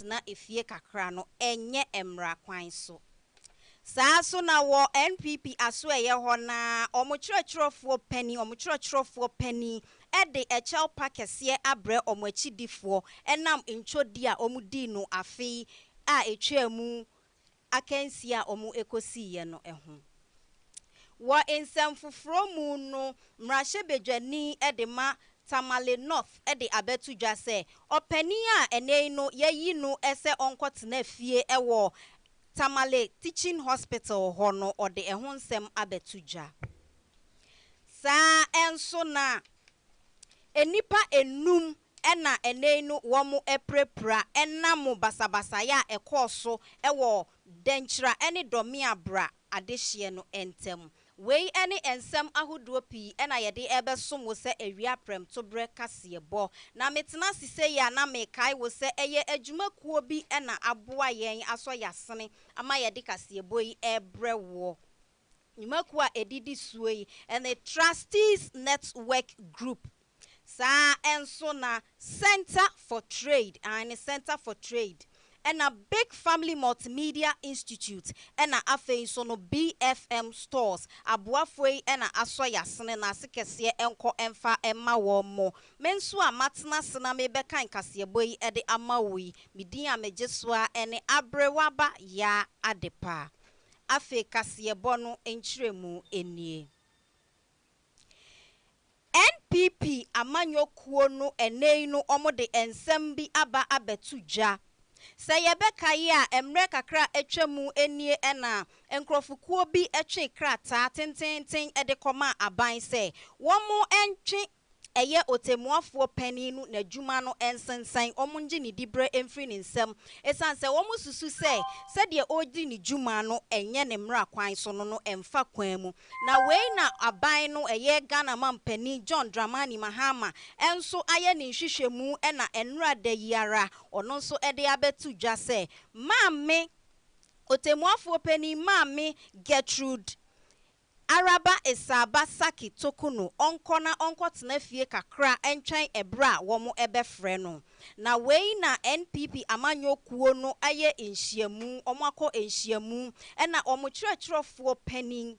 tena efie kakra no enye emra kwan so. Saa so na wo NPP aso eye ho na omokyerɛkyerɛfoɔ pani ede echel pakese abre omoachidifo enam ntwodi a omudi no afi a etwamu akansi a omo ekosiye no eho. Wo ensem foforo mu no mrahye bedwani ede ma Tamale North ede abetu dwa se opani a enei no yeyi no ese onkotena fie ewo Tamale Teaching Hospital hono ode ehun nsem abetuja. Sa enso na enipa enum ena enenu womu eprepra enamu basabasa ya ekoso ewo denchira eni domia bra adehye no entem. Wei eni ensem ahoduo pi ena yede ebesom wo se ewia prem to bre KASE3BO na metena sise ya na mekai wo se eye adwumakuo bi ena aboa yen aso yasene ama yede KASE3BO yi ebre wo nyumakuo a edidi suoi and the Trustees Network Group. Sa enso na Center for Trade and Center for Trade and a Big Family Multimedia Institute and a afe so no BFM stores aboafoi and a asoya sene na sekese enko emfa emma wo mo menso a matena sena mebeka KASE3BO yi ede amawi midin a megeswa ene abrewaba ya adepa afe KASE3BO no enchiremu enie. NPP amanyokuo no enei no omode ensem bi aba abetuja. Sayebeka ya emre kakra etwemu enie ena enkrofukuo bi etwe krata tenten edekoma aban se womo entwe eye otemuafo paninu na djuma no ensensan omunji ni dibre emfri ni nsem esanse womo susu se de odi ni djuma no enye ne mra kwan so no emfa kwan mu na wei na aban no eye Ghana mampani John Dramani Mahama enso aye ni nhwehwemu ena enra da yiara ono nso ede abetu dwa se maame otemuafo pani maame Gertrude Araba Esaba Saki Tokuno onkona onkotena fie kakra entwen ebra womo ebefre no na wei na NPP amanyokuo no aye enhyiamu omako enhyiamu ena omokyerɛkyerɛfoɔ panin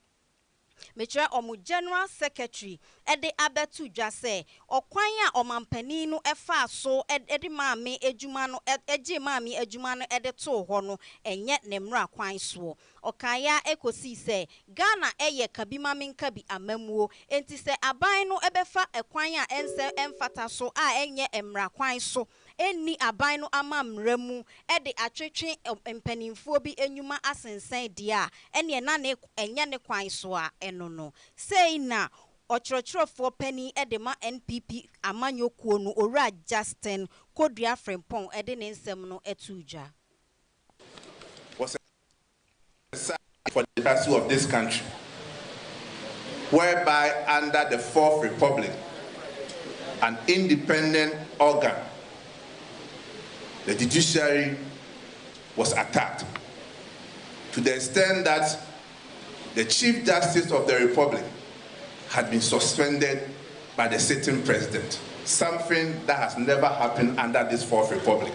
mekyerɛ omo General Secretary ede abetu dwa se okwan a omampani no efa so ede maame adwuma no eje maame adwuma no ede to ho no enye ne mra kwan so okaya ekosi se Ghana eye kabima menkabi amamuo enti se aban no ebefa ekwan a ense emfata so a enye emra kwan so enni aban no amamramu ede atwetwe empanimfuo bi enyuma asensan dia ene na ne enye ne kwan so a eno no sei na okyerɛkyerɛfoɔ pani edema NPP amanyokuo no owura Justin Kodua Frempong ede ne nsɛm no etudwa for the legacy of this country, whereby under the Fourth Republic, an independent organ, the judiciary was attacked to the extent that the Chief Justice of the Republic had been suspended by the sitting president, something that has never happened under this Fourth Republic.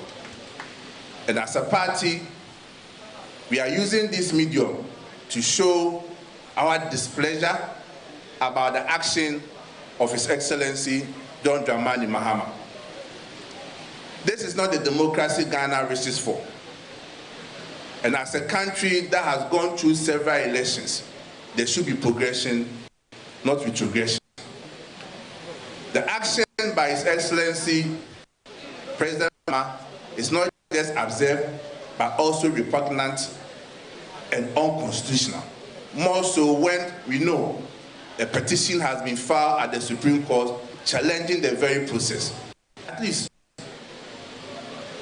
And as a party, we are using this medium to show our displeasure about the action of His Excellency John Dramani Mahama. This is not the democracy Ghana wishes for. And as a country that has gone through several elections, there should be progression, not retrogression. The action by His Excellency President Mahama is not just observed, but also repugnant and unconstitutional. More so when we know a petition has been filed at the Supreme Court challenging the very process. At least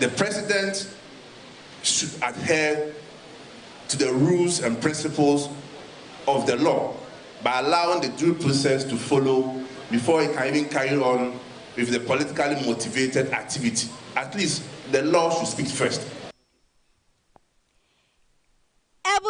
the president should adhere to the rules and principles of the law by allowing the due process to follow before he can even carry on with the politically motivated activity. At least the law should speak first.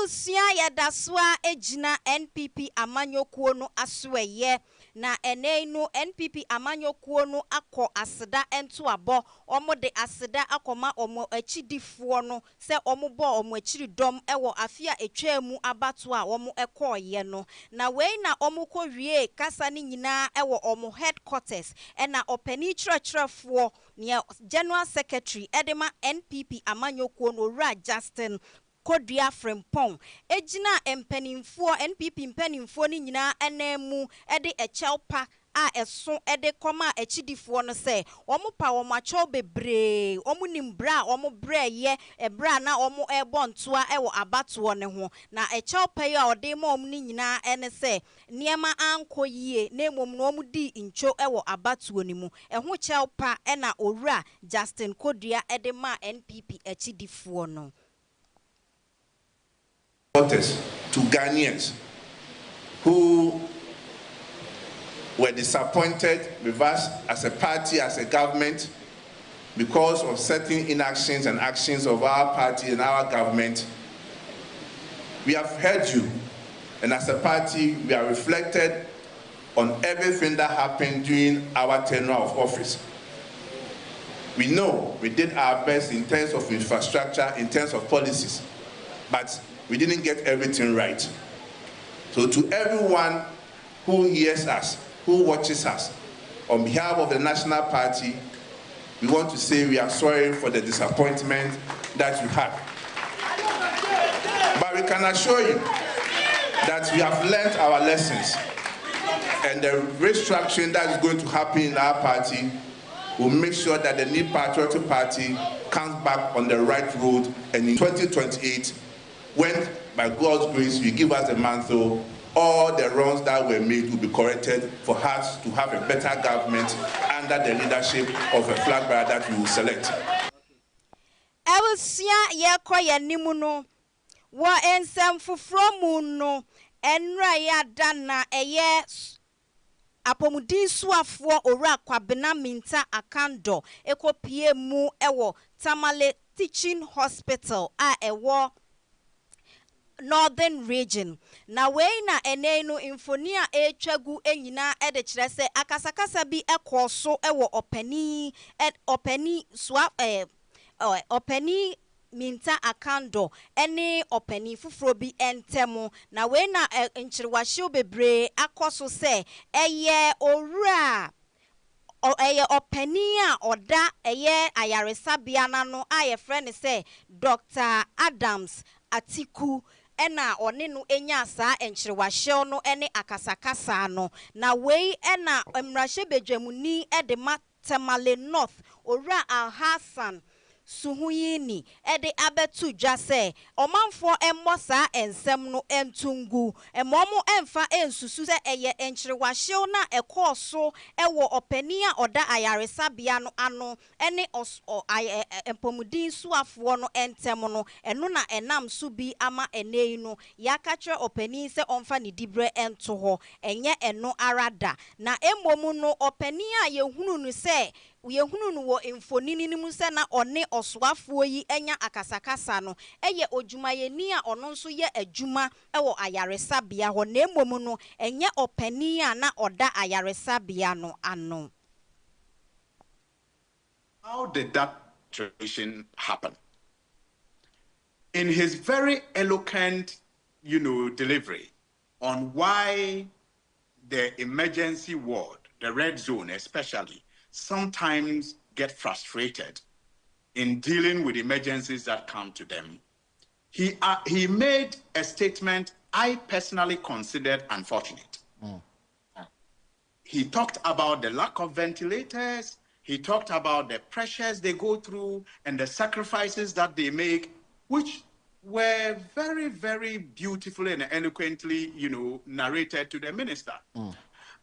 Abusua yadaswa ejina NPP amanyokuo no asweye na ene no NPP amanyokuo no akọ aseda ento abo omo de aseda akoma omo achidifo no se omo bo omo achiridom ewo afia etwamu abato a omo ekoye no na wei na omo kọ wie kasa ni nyina ewo omo headquarters ena opani chirachirafo ne general secretary edema NPP amanyokuo no Ra Justin Kodua Frimpong ejina empanimfo NPP mpanimfo ni nyina enemu ede echelpa a eso ede koma echidifo no se omo pa omo acho bebre omo nimbra omo breye ebra na omo ebo ntoa ewo abato ne ho na echelpa ya ode ma omo ni nyina ene se niema ankoyie na emom no omo di ncho ewo abato ni mu eho chelpa ena Owura Justin Kodua ede ma NPP echidifo no to Ghanaians who were disappointed with us as a party, as a government, because of certain inactions and actions of our party and our government. We have heard you, and as a party, we are reflected on everything that happened during our tenure of office. We know we did our best in terms of infrastructure, in terms of policies, but we didn't get everything right. So to everyone who hears us, who watches us, on behalf of the National Party, we want to say we are sorry for the disappointment that you had. But we can assure you that we have learned our lessons, and the restructuring that is going to happen in our party will make sure that the new patriotic party comes back on the right road, and in 2028, when, by God's grace, you give us a mantle, all the wrongs that were made will be corrected for us to have a better government under the leadership of a flag bearer that we will select. Abusua ye koye nimu no wa ensem foforo mu no enra ya dana eye apomudin suafo Owura Kwabena Minta Akando ekopie mu ewo Tamale Teaching Hospital a ewo Northern Region. Na wei na ene no infoni a etwagu enyina ede kire se akasakasa bi ekoso ewo opani swap opani Minta Akando ene opani fufuro bi entemu na wei na nchirwahye bebre akoso se eye Owura eye opani a oda eye ayaresabia na no aye friend se Dr. Adams Atiku ena one no enya saa enchirewahye no ene akasakasa no na wei ena emrahye bedwamuni ede Matamale North Owura Alhassan Suhuyini ede abetu dwa se omanfo emmo saa ensem no entungu emomo emfa ensusu se eye enchirewahye na ekoso ewo opani a oda ayaresabia no ano ene empomudin suafo no entem no eno na enam so bi ama enei no yakatre opani se onfa ne dibre ento ho enye eno arada na emomu no opani a yehunu no se yehunu no wo enfonini ni mu se na one osoafo yi enya akasakasa no eye ojumayeni a ono nso ye adwuma ewo ayaresabia ho na emomu no enye opani a na oda ayaresabia no ano. How did that situation happen? In his very eloquent, delivery on why the emergency ward, the red zone especially, sometimes get frustrated in dealing with emergencies that come to them, he made a statement I personally considered unfortunate. He talked about the lack of ventilators. He talked about the pressures they go through and the sacrifices that they make, which were very, very beautifully and eloquently, narrated to the minister.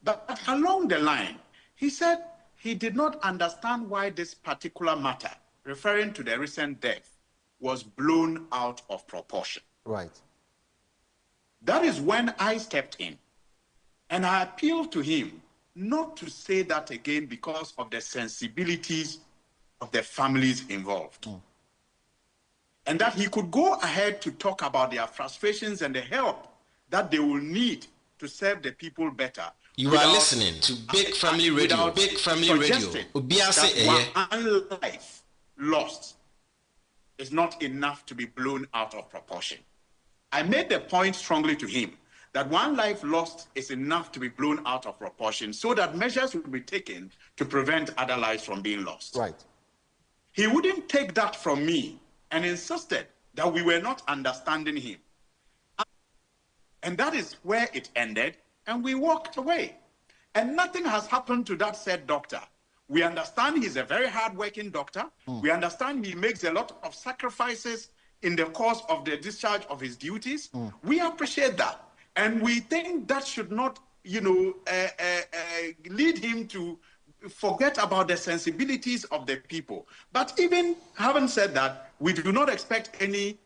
But along the line, he said he did not understand why this particular matter, referring to the recent death, was blown out of proportion. Right. That is when I stepped in and I appealed to him not to say that again because of the sensibilities of the families involved. and that he could go ahead to talk about their frustrations and the help that they will need to serve the people better. You are listening to Big Family Radio. Big Family Radio. That one life lost is not enough to be blown out of proportion. I made the point strongly to him that one life lost is enough to be blown out of proportion so that measures will be taken to prevent other lives from being lost. Right. He wouldn't take that from me and insisted that we were not understanding him. And that is where it ended, and we walked away. And nothing has happened to that said doctor. We understand he's a very hardworking doctor. We understand he makes a lot of sacrifices in the course of the discharge of his duties. We appreciate that. And we think that should not, lead him to forget about the sensibilities of the people. But even having said that, we do not expect any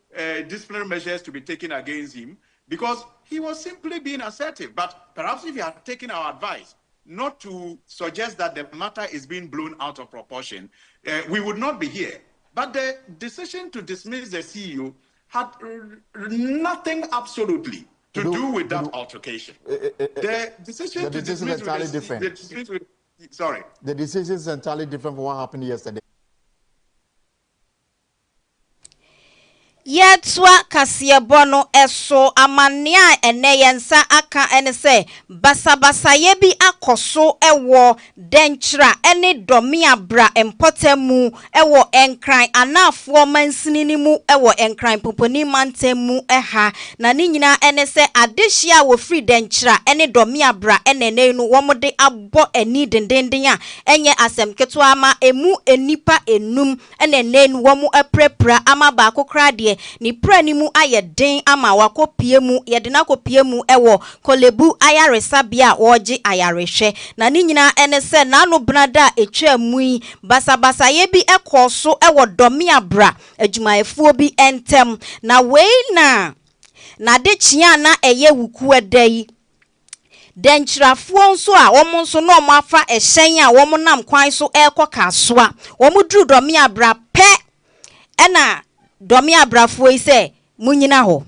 disciplinary measures to be taken against him because he was simply being assertive. But perhaps if he had taken our advice not to suggest that the matter is being blown out of proportion, we would not be here. But the decision to dismiss the CEO had nothing absolutely to do with that altercation. The decision to dismiss is entirely different. The decision is entirely different from what happened yesterday. Yetwa KASE3BO no eso amania ene yensa aka ene se basabasa ye bi akoso ewo denchra ene domia bra empotemu ewo enkran anafo mansini mu ewo enkran poponi mantemu eha na ni nyina ene se adehia wo free denchra ene domia bra ene nenu womode abo eni dendenden a enye asem keto ama emu enipa enum ene nenu womu eprepra ama ba kokra de ni pranimu ayeden ama wakopie mu yedena kopie mu ewo kolebu ayaresa bia woji ayarehwe na ni nyina ene se na no brada etwa mui basabasa ye bi ekoso ewo domia bra adwumaefuo bi entem na wei na de chia na eye wuku edai denchirafuo nso a womo nso no mo afa ehyen a womo nam kwan so ekoka soa womo duru domia bra pe ena domi abrafo ise munyina ho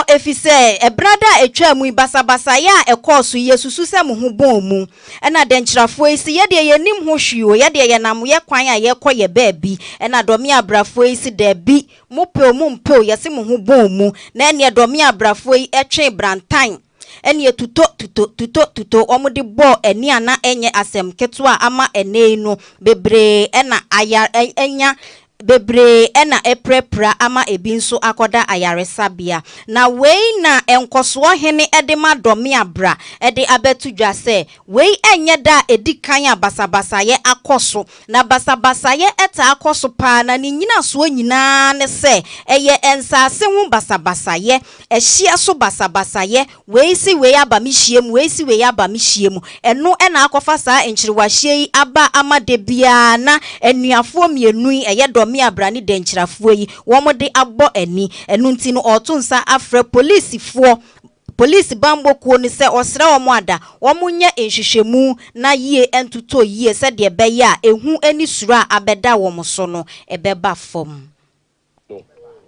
efise ebrada etwa mu basabasa ya ekoso yesusu se mu hubon mu ena denchirafo ise ye de yenim ho hwio ye de ye nam ye kwan a ye koye baabi ena domi abrafo ise da bi mu mpe ye se mu hubon mu na ene domi abrafo yi etwe brantan ene tuto omudi bo eni ana enye asem ketwa ama enenu bebre ena aya enya bebre ena eprepra ama ebinso akoda ayaresabia na wei na enkoso hene edema domia bra ede abetudwa se wei enye da edikan abasabasa ye akoso na basabasa ye eta akoso pa na ni nyina so nyina ne se eye ensase hu basabasa ye ehia so basabasa ye wei si wei aba mihiem eno ena akofa saa enchirwahye aba amade bia na enuafo mienu eye mi abrani denchirafuo yi womode abo ani enu nti no otunsa afre police bambo kuo ni se osra womo ada womunye enhwehwemu na yie entuto yie se de beye a ehu ani sura abeda womo so no ebeba fom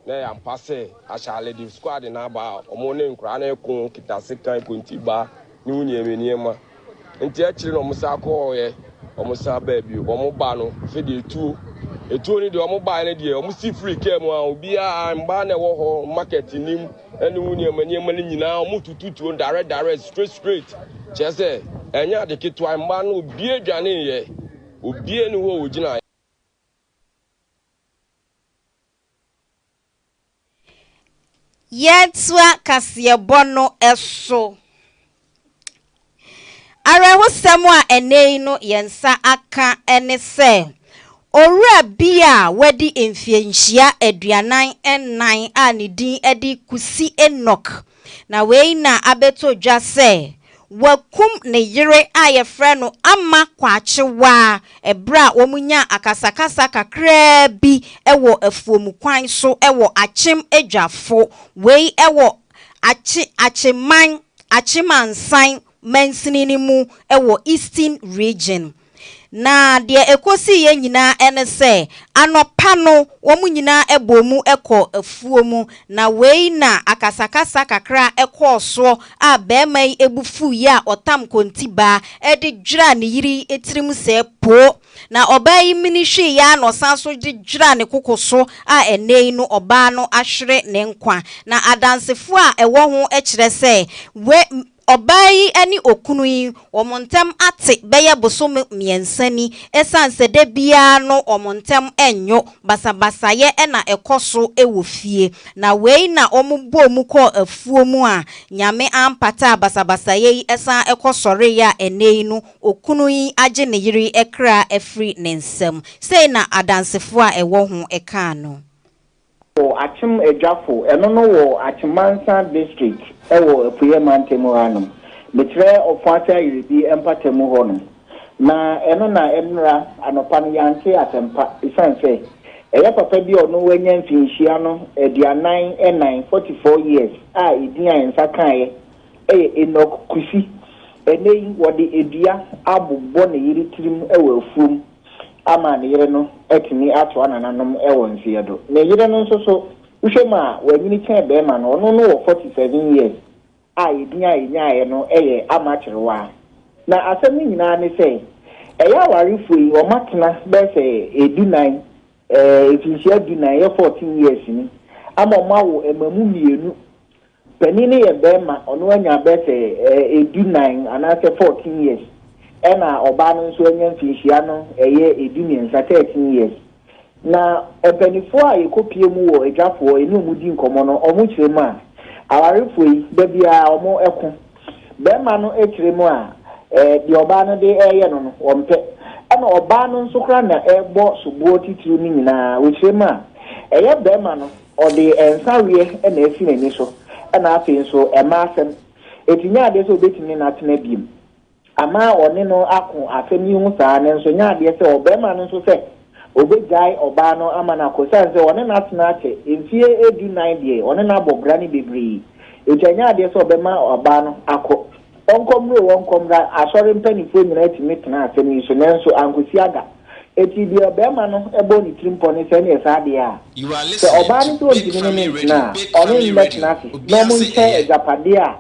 na ya mpase achale di squad na ba omo ne nkura na ekun kitase kan kontiba ni unye meniema nti akire no musa ko ye omusa ba bi omo ba no fe de etu ni de omo ba ne de omo si free came a obi a mba na wo ho market nim ene unye meniema ni nyina omo tututu direct straight chese enya de kitwa mba no obi adwane ye obi eni ho ogina Yetwa KASE3BO no eso arehosem a enei no yensa aka ene se owura bia wadi emfienhia aduanan ennan a ne din edi kusi enok na wei na abeto dwa se wakum ne yire a yefre no ama kwachewa ebra womunya akasakasa kakra bi ewo afuomu kwan so ewo achim adwafo wei ewo achimansan mansini mu ewo Eastern region na de ekosi ye nyina ene se anopa no womu nyina ebomu eko afuomu na wei na akasakasa kakra eko so a bema yi ebufu ya otam kontiba ede dwra ne yiri etirim se po na oba yi minihwe ya no sanso de dwra ne kokoso a enei no oba no ahwere ne nkwa na adansefo a ewo ho ekire se we Obai ani okunu yi omontem ate beye bosom miensani esanse de bia no omontem enyo basabasaye na ekoso ewofie na wei na ombo mu ko afuo mu a nyame ampata basabasaye yi esan ekosore ya enei no okunu yi age ne yiri ekra efri nensem sei na adansefo a ewo ho eka no Achim Ejafo, eno no wo Achimansa district, ewo Epuye Mantemu hanum. Betre ofwata yiribi empatemu honum. Na eno na enra anopan yanke atempa isanse. Eya papa bi ono wenye mfinhia no edianan 44 years. Idin a ensa kan Enoch Kusi. Enei wode edua abobbo ne yiri tirim ewo afuom. Ama ne yire no etimi ato anananom ewo nfiedo ne yire no nso so uhwema wanyini chen be ma no ono no 47 years edinya enyae no ama kirewa na asem nyina ne sei eya warifo yi o matena be se edunan efinsia edunan 14 years ni ama mawo emamu mienu panini ye be ma ono anya be se edunan anase 14 years ena oba no nso anya mfinhia no edumiensa 13 years na ebenifo a yekopie mu wo Ejafo enu mu di nkomo no omo kiremu a awarefo yi da bia omo eko be ma no ekiremu a de oba no de no no ompe ena oba no nso kra na ebo sobuo titiru ni nyina wo kiremu a be ma no ode ensawe ena efi nani so ena afi nso emasem etinya ade so betimi na tena biem ama one no akụ afemi hu saa ne nso nya ade se obema no nso se obejai oba no ama na kosa se one na tena ache enfie edu 9 die one na bobra ni bebri enya ade se obema oba no akọ onkomro wonkomra asori mpanifo nyina etimi tena afemi so ne nso ankosi aga eti bi obema no ebo ni trimpo ne se ne sa ade a se oba ni to ntimi ne na one met na fi no mo nche ejapade a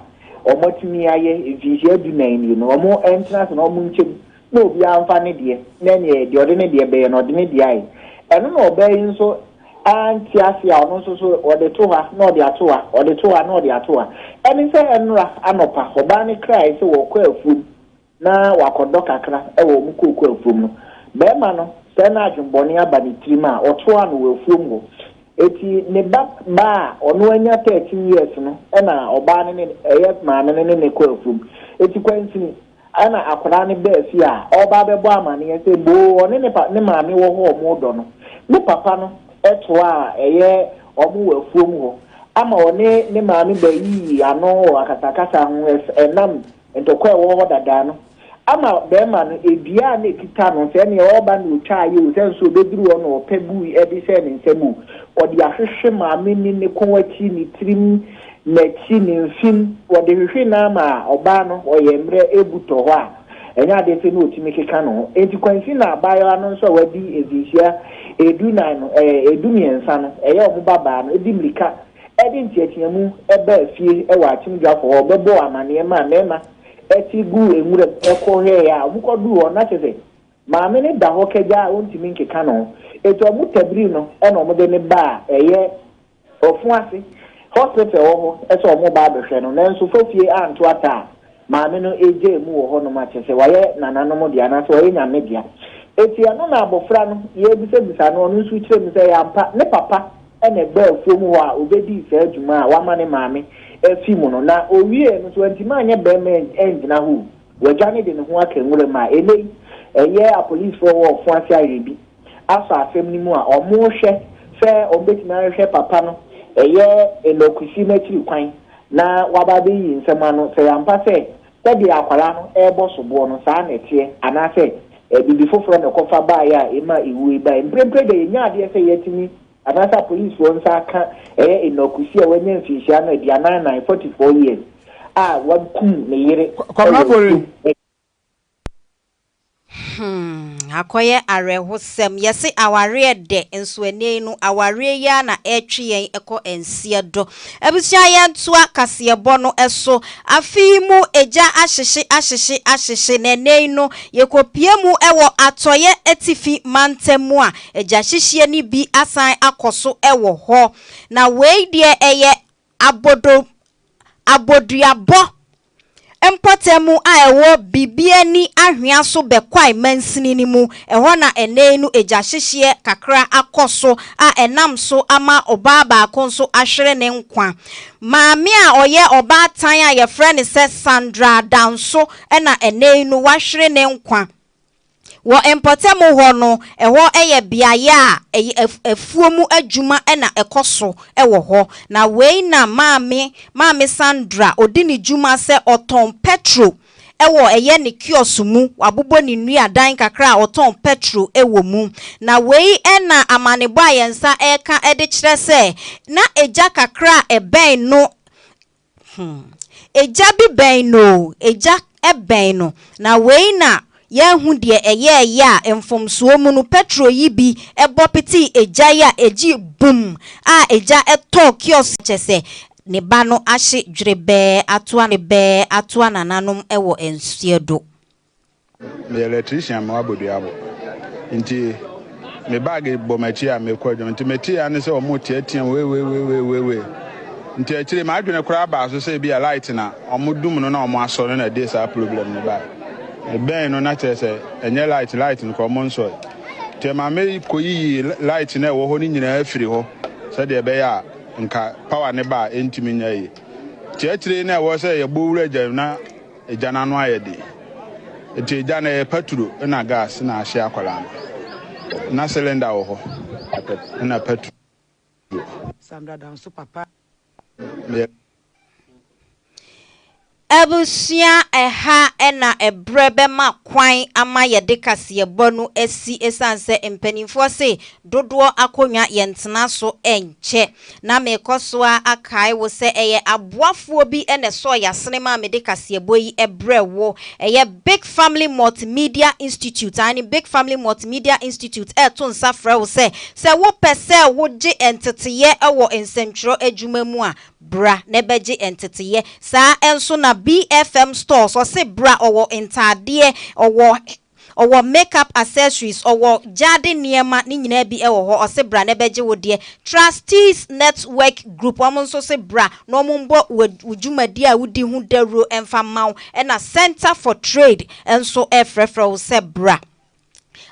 omotimi aye efisie edunan no omo entrance no omo nchem na obi amfa ne de na ne de ode ne de be no ode ne de ai eno no obai nso anti asia ono nso so ode to ha na ode ato ha ode to ha na ode ato ha eni se enra anopa oba ne krai se wo kwa afum na wakodo kakra wo mu kokwa afum no be ma no se na adwumbone aba ne tirima oto ha no wo afum go eti ne ba ono anya 13 years no na oba ne ma ne kwa afum eti kwantini ana akora ne ba fi a oba bebo amane se bo one ne maame wo ho omo do no ne papa no eto a omo wa afuom ho ama one ne maame ba yi ano akatakata ho enam entokwa wo ho dada no ama be ma no edua na ekita no se ne oba na otwa aye o se so beduru ono opebu edi se ne nsemu odi ahwehwe maame ni ne konwachi ni trim na chi ni mfim odi hwehwe na ma oba no oyemre ebuto ho a enya de se no otimi keka no enti kwansi na abayo no so wadi ezisia eduna no edumiensa no omo baba no edimlika edi ntiatiamu eba afie ewa achimdwafo obebo amane ma mema eti gu enwure ekohe ya omukodu ho na chese maame ne da ho keja ontimi nkeka no eto omu tabiri no ena omo de ne ba ofuase hospital ho eso omo ba behwe no nanso fofie anto ata maame no eje mu wo ho no ma chese waye nananom dia na so waye nyame dia eti ano na abofra no ye bisa no no nsu kire mi se ya mpa ne papa ena gba afuom ho a obedi se adwuma a wama ne maame efimu no na owie no so antima anya be me engina ho wagane de ne ho aka nwure ma elei a police for wo fo afi ayebi asa afem ni mu a omo hwe se obetina hwe papa no elokusi metri kwan na wababe yi nsema no se yampa se de akwara no ebo sobo no saa na tie anase bibi foforo ne kofa ba ya ema iwu ba mprempre de nya ade se yetimi anasa police won sa ka enokusi a wanya mfihia na dia 44 years wakum ne yire akoye arehosem yesi aware de enso ene no aware ya na etwe yen eko ensie do abusua ye ntoa KASE3BO no eso afi mu eja ahyehye na ene no yekopie mu ewo atoye etifi mantemu a eja hyehye ni bi asan akoso ewo ho na wei de eye aboduabo empotemu a ewo bibiani ahwea so bekwai mansini ni mu eho na ene nu eja hyehye kakra akoso a enam so ama oba baako so ahwere ne nkwa maame a oye oba tan a ye frɛ ne sɛ Sandra Danso na ene nu wahwere ne nkwa wo empotemu ho no eho eye biaye a efuomu adwuma na ekoso ewo ho na wei na maame Sandra odini dwuma se oton petro ewo eye ne kiosk mu wabobo ni nua dan kakra oton petro ewo mu na wei na amanebo ayensa eka ede kire se na eja kakra eben no eja bi ben no eja eben no na wei na yehu de eye a emfomso mu no petro yi bi ebopiti eja ya eji boom a eja eto kiosk chese ne ba no ahye dwerebe atoa ne be atoa nananom ewo ensiedo me electrician ma aboduabo nti me bag bo machi a me kwadwo nti meti ane se omo tiatia we nti akire ma adwene kura ba so se bi a light na omo dum no na omo aso no na dey sa problem ne ba ben no na chese enye light no ko mon so te ma me koyi light na wo ho ni nyina afiri ho se de be ya nka power ne ba entimi nyai tietire na wo se ye bowura gya na ejana no ayede eti gya na petro na gas na ahye akwala na cylinder wo ho na petro Sandra Danso papa Abusua eha na ebrebe ma kwan ama yede KASE3BO no esi esanse empanimfo se dodo akonwa yentena so enche na mekoso akai wo se eye aboafo bi ene so yasene ma mede KASE3BO yi ebrewo eye Big Family Multimedia Institute ani Big Family Multimedia Institute to nsafra wo se wo pese wo je enteteye ewo ensentro adwuma mu a bra nebeji entiteye sa enso na BFM stores so se bra owo intade owo makeup accessories owo jade niema ni nyina bi ewo ho o se bra nebeji wo de Trustees Network Group omonso se bra no mombo wudwumadi a wudi hu daro emfa maw na Center for Trade enso efrefre wo se bra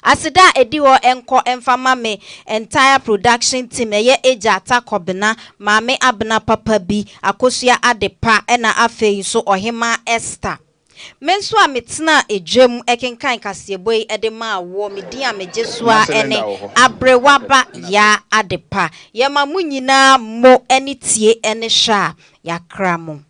asida ediwo enko emfama me entire production team eye eja atakobena maame abna papa bi akosua adepa na afei so ohema Esther menso ametena edwam ekenkan KASE3BO yi edema wo medi amejesua ene abrewaba ya adepa yema munyina mo enitie ene sha yakramo